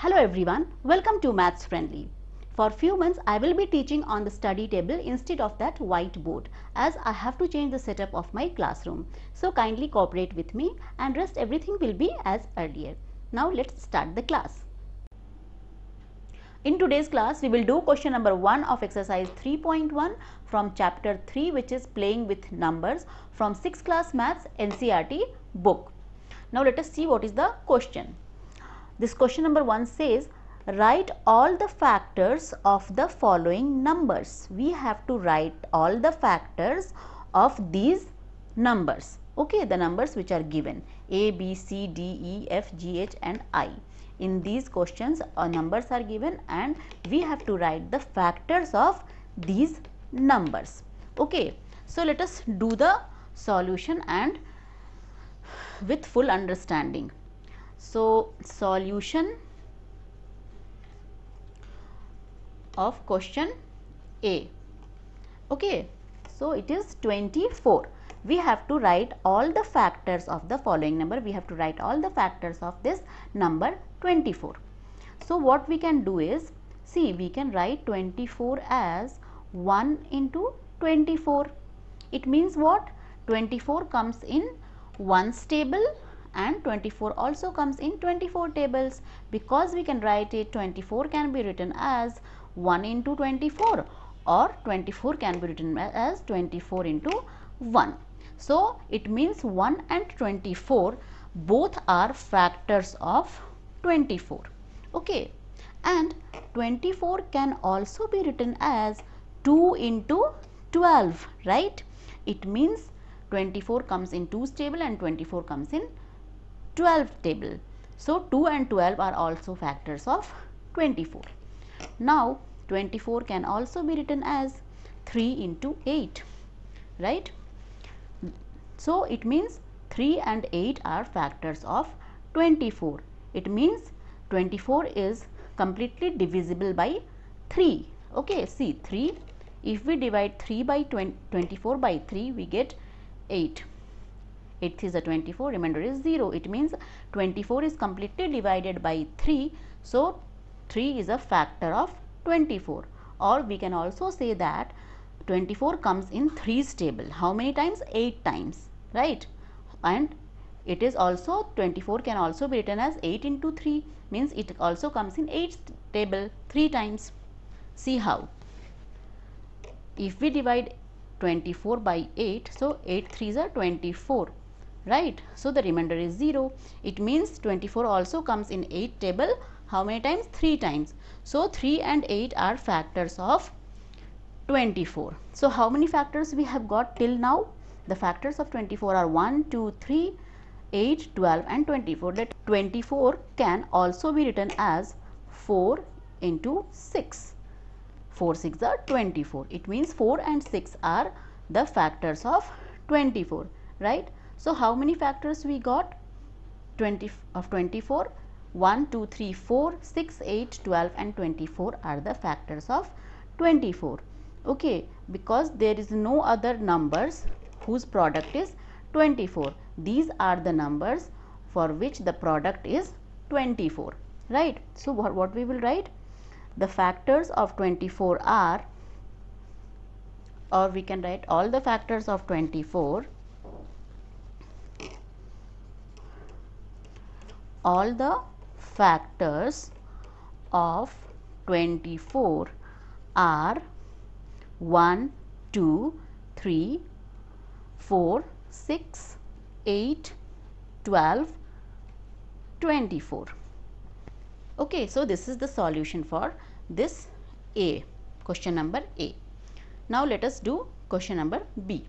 Hello everyone, welcome to Maths Friendly. For few months I will be teaching on the study table instead of that whiteboard as I have to change the setup of my classroom. So kindly cooperate with me and rest everything will be as earlier. Now let's start the class. In today's class, we will do question number 1 of exercise 3.1 from chapter 3, which is playing with numbers from 6th class maths NCERT book. Now let us see what is the question. This question number 1 says, write all the factors of the following numbers. We have to write all the factors of these numbers. Okay, the numbers which are given A, B, C, D, E, F, G, H and I. In these questions numbers are given and we have to write the factors of these numbers. Okay, so let us do the solution and with full understanding. So solution of question A. Okay, so it is 24. We have to write all the factors of the following number. We have to write all the factors of this number 24. So what we can do is, see, we can write 24 as 1 into 24. It means what? 24 comes in 1's table and 24 also comes in 24 tables. Because we can write it, 24 can be written as 1 into 24 or 24 can be written as 24 into 1. So it means 1 and 24 both are factors of 24. Okay, and 24 can also be written as 2 into 12, right? It means 24 comes in 2's table and 24 comes in 12th table. So 2 and 12 are also factors of 24. Now 24 can also be written as 3 into 8, right? So it means 3 and 8 are factors of 24. It means 24 is completely divisible by 3. Okay, see, 3, if we divide 3 by 24 by 3, we get 8. 8 is a 24, remainder is 0. It means 24 is completely divided by 3. So 3 is a factor of 24. Or we can also say that 24 comes in 3's table. How many times? 8 times, right? And it is also 24 can also be written as 8 into 3, means it also comes in 8's table 3 times. See how? If we divide 24 by 8, so 8 3s are 24, right? So the remainder is 0. It means 24 also comes in 8 table. How many times? 3 times. So 3 and 8 are factors of 24. So how many factors we have got till now? The factors of 24 are 1, 2, 3, 8, 12 and 24. That 24 can also be written as 4 into 6. 4 6 are 24. It means 4 and 6 are the factors of 24, right? So how many factors we got? 20 of 24? 1, 2, 3, 4, 6, 8, 12 and 24 are the factors of 24. Okay, because there is no other numbers whose product is 24. These are the numbers for which the product is 24, right? So what we will write? The factors of 24 are, or we can write all the factors of 24, all the factors of 24 are 1, 2, 3, 4, 6, 8, 12, 24. Okay, so this is the solution for this A, question number A. Now let us do question number B.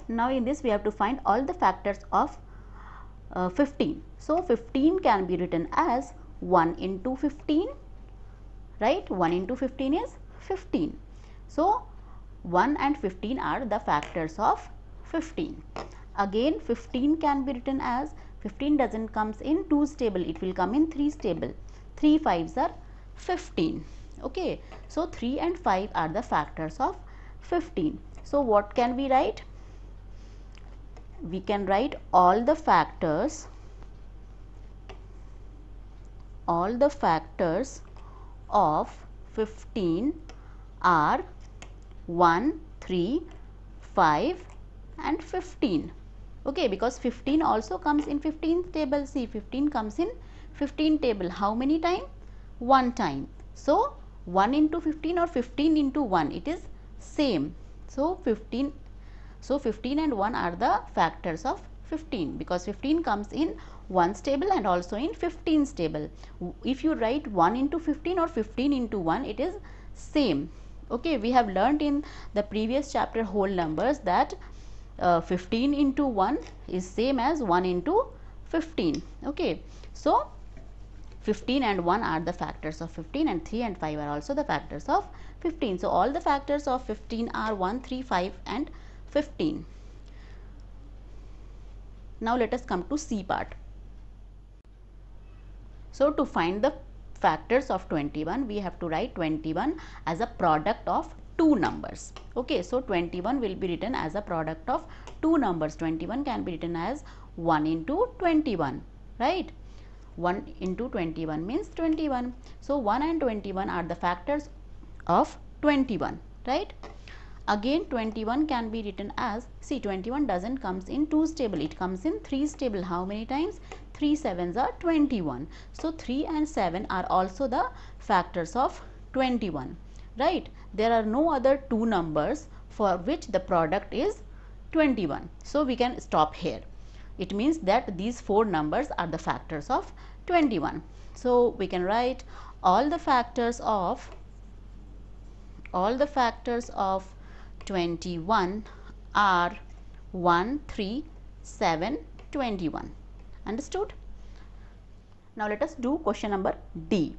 Now in this we have to find all the factors of 15. So 15 can be written as 1 into 15, right? 1 into 15 is 15. So 1 and 15 are the factors of 15. Again 15 can be written as, 15 doesn't comes in 2's table, it will come in 3's table. 3 5s are 15. Okay, so 3 and 5 are the factors of 15. So what can we write? We can write all the factors of 15 are 1, 3, 5 and 15. Okay, because 15 also comes in 15th table. See, 15 comes in 15 table. How many time? One time. So 1 into 15 or 15 into 1, it is same. So 15 and 1 are the factors of 15, because 15 comes in 1's table and also in 15's table. If you write 1 into 15 or 15 into 1, it is same. Okay, we have learnt in the previous chapter whole numbers that 15 into 1 is same as 1 into 15. Okay, so 15 and 1 are the factors of 15 and 3 and 5 are also the factors of 15. So all the factors of 15 are 1, 3, 5 and 15. Now let us come to C part. So to find the factors of 21, we have to write 21 as a product of two numbers. Okay, so 21 will be written as a product of two numbers. 21 can be written as 1 into 21, right? 1 into 21 means 21. So 1 and 21 are the factors of 21, right? Again 21 can be written as, see, 21 doesn't comes in 2's table, it comes in 3's table. How many times? 3 7s are 21. So 3 and 7 are also the factors of 21, right? There are no other two numbers for which the product is 21. So we can stop here. It means that these four numbers are the factors of 21. So we can write all the factors of 21 are 1, 3, 7, 21. Understood? Now let us do question number D.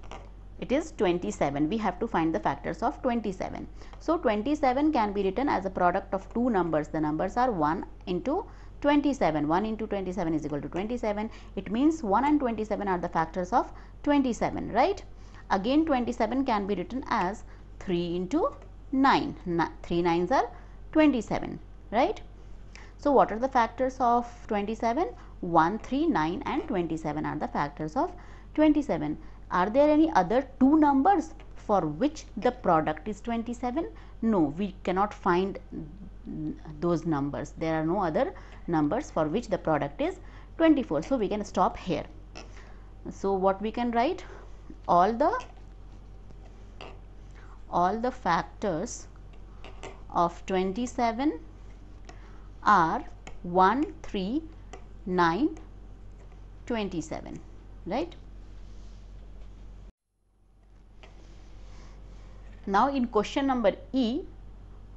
It is 27. We have to find the factors of 27. So 27 can be written as a product of two numbers. The numbers are 1 into 27. 1 into 27 is equal to 27. It means 1 and 27 are the factors of 27, right? Again 27 can be written as 3 into 9. 3 9s are 27, right? So what are the factors of 27? 1, 3, 9 and 27 are the factors of 27. Are there any other two numbers for which the product is 27? No, we cannot find those numbers. There are no other numbers for which the product is 24. So we can stop here. So what we can write? All the factors of 27 are 1, 3, 9, 27, right? Now in question number E,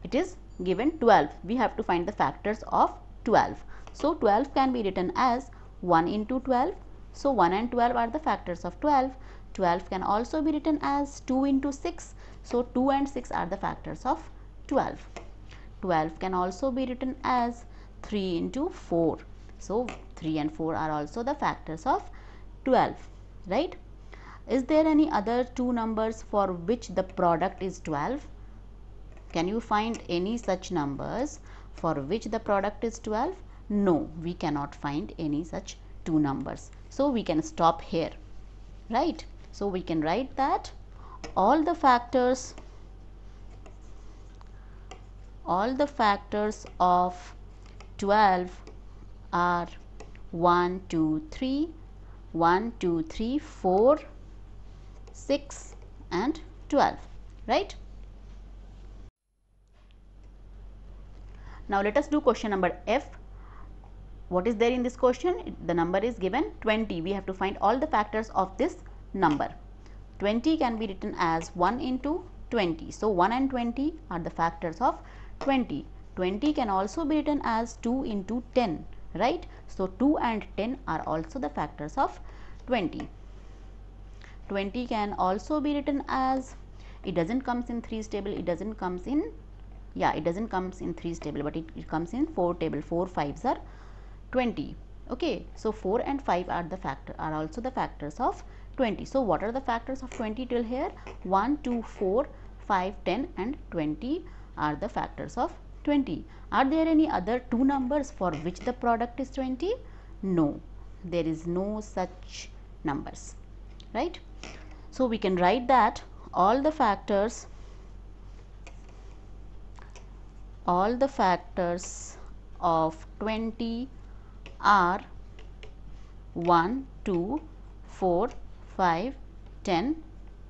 it is given 12. We have to find the factors of 12. So 12 can be written as 1 into 12. So 1 and 12 are the factors of 12. 12 can also be written as 2 into 6. So 2 and 6 are the factors of 12. 12 can also be written as 3 into 4. So 3 and 4 are also the factors of 12, right? Is there any other two numbers for which the product is 12? Can you find any such numbers for which the product is 12? No, we cannot find any such two numbers. So we can stop here, right? So we can write that all the factors of 12 are 1, 2, 3, 1, 2, 3, 4, 6 and 12, right? Now let us do question number F. What is there in this question? The number is given 20. We have to find all the factors of this number. 20 can be written as 1 into 20. So 1 and 20 are the factors of 20. 20 can also be written as 2 into 10, right? So 2 and 10 are also the factors of 20. 20 can also be written as, it doesn't comes in 3's table, it doesn't comes in, it doesn't comes in 3's table, but it comes in 4 table. 4 5s are 20. Okay, so 4 and 5 are also the factors of 20. So what are the factors of 20 till here? 1, 2, 4, 5, 10 and 20 are the factors of 20. Are there any other two numbers for which the product is 20? No, there is no such numbers, right? So we can write that all the factors of 20 are 1, 2, 4, 5, 10,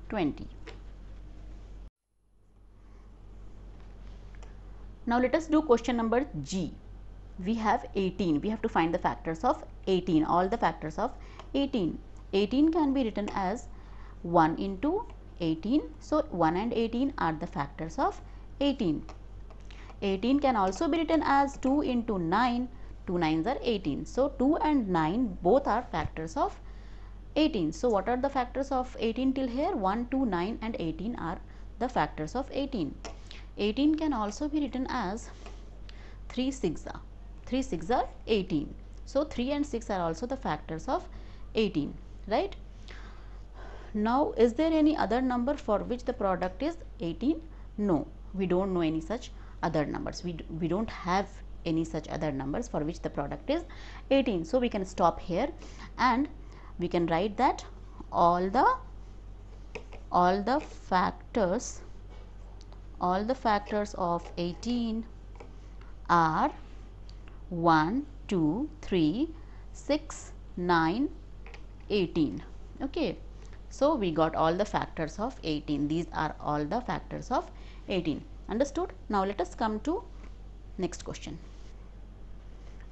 20. Now let us do question number G. We have 18. We have to find the factors of 18, all the factors of 18. 18 can be written as 1 into 18. So 1 and 18 are the factors of 18. 18 can also be written as 2 into 9. 2 9s are 18. So 2 and 9 both are factors of 18. So what are the factors of 18 till here? 1, 2, 9 and 18 are the factors of 18. 18 can also be written as 3 6 are. 3 6 are 18. So 3 and 6 are also the factors of 18, right? Now is there any other number for which the product is 18? No, we don't know any such other numbers. We don't have any such other numbers for which the product is 18. So we can stop here and we can write that all the factors of 18 are 1, 2, 3, 6, 9, 18. Okay. So we got all the factors of 18. These are all the factors of 18. Understood? Now let us come to next question.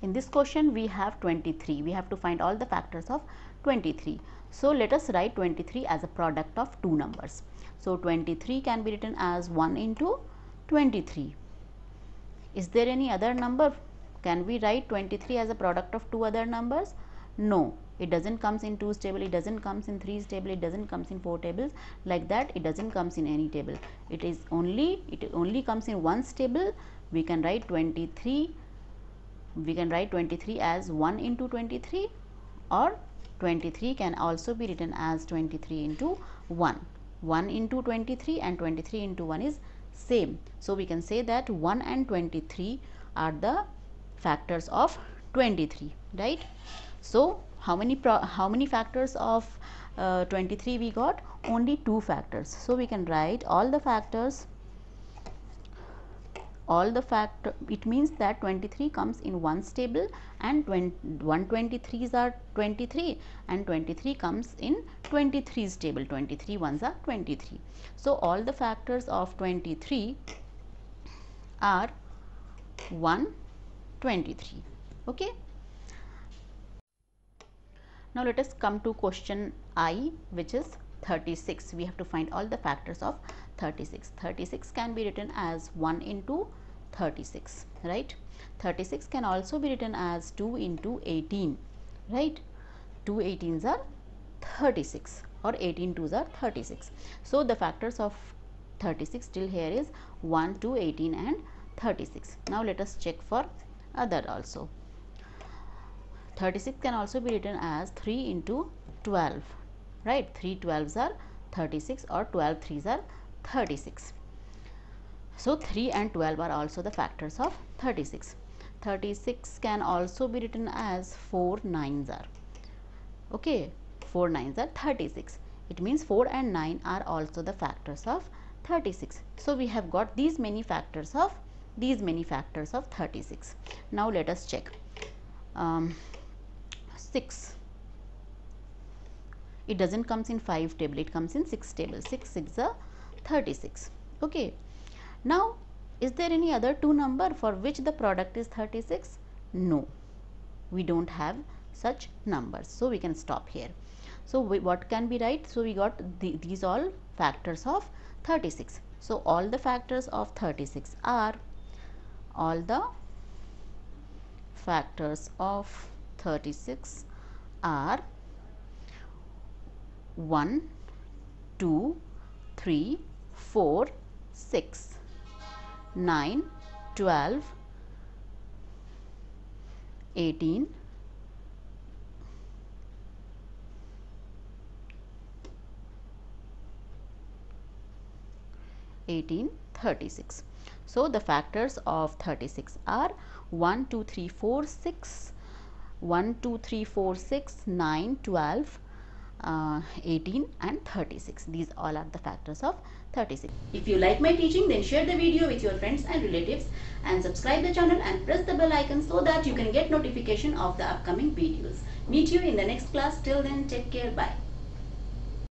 In this question we have 23. We have to find all the factors of 23. So let us write 23 as a product of two numbers. So 23 can be written as 1 into 23. Is there any other number? Can we write 23 as a product of two other numbers? No, it doesn't comes in 2's table, it doesn't comes in 3's table, it doesn't comes in 4 tables. Like that, it doesn't comes in any table. It only comes in 1's table. We can write 23. We can write 23 as 1 into 23, or 23 can also be written as 23 into 1. 1 into 23 and 23 into 1 is same. So we can say that 1 and 23 are the factors of 23, right? So how many factors of 23 we got? Only two factors. So we can write all the factors. It means that 23 comes in 1's table and 123s are 23 and 23 comes in 23's table. 23 ones are 23. So all the factors of 23 are 123. Okay. Now let us come to question I, which is 36. We have to find all the factors of 36. 36 can be written as 1 into 36, right? 36 can also be written as 2 into 18, right? 2 18s are 36 or 18 2s are 36. So the factors of 36 till here is 1, 2, 18 and 36. Now let us check for other also. 36 can also be written as 3 into 12, right? 3 12s are 36 or 12 3s are 36. So 3 and 12 are also the factors of 36. 36 can also be written as 4 9s are. Okay, 4 9s are 36. It means 4 and 9 are also the factors of 36. So we have got these many factors of 36. Now let us check. 6. It doesn't comes in 5 table, it comes in 6 table. 6 6 are 36. Okay. Now is there any other two number for which the product is 36? No, we don't have such numbers. So we can stop here. So what can be right? So we got these all factors of 36. So all the factors of 36 are 1, 2, 3, 4, 6, 9, 12, 18, 36. So the factors of 36 are 1, 2, 3, 4, 6, 1, 2, 3, 4, 6, 9, 12, 18 and 36. These all are the factors of 36. If you like my teaching, then share the video with your friends and relatives and subscribe the channel and press the bell icon so that you can get notification of the upcoming videos. Meet you in the next class. Till then, take care. Bye.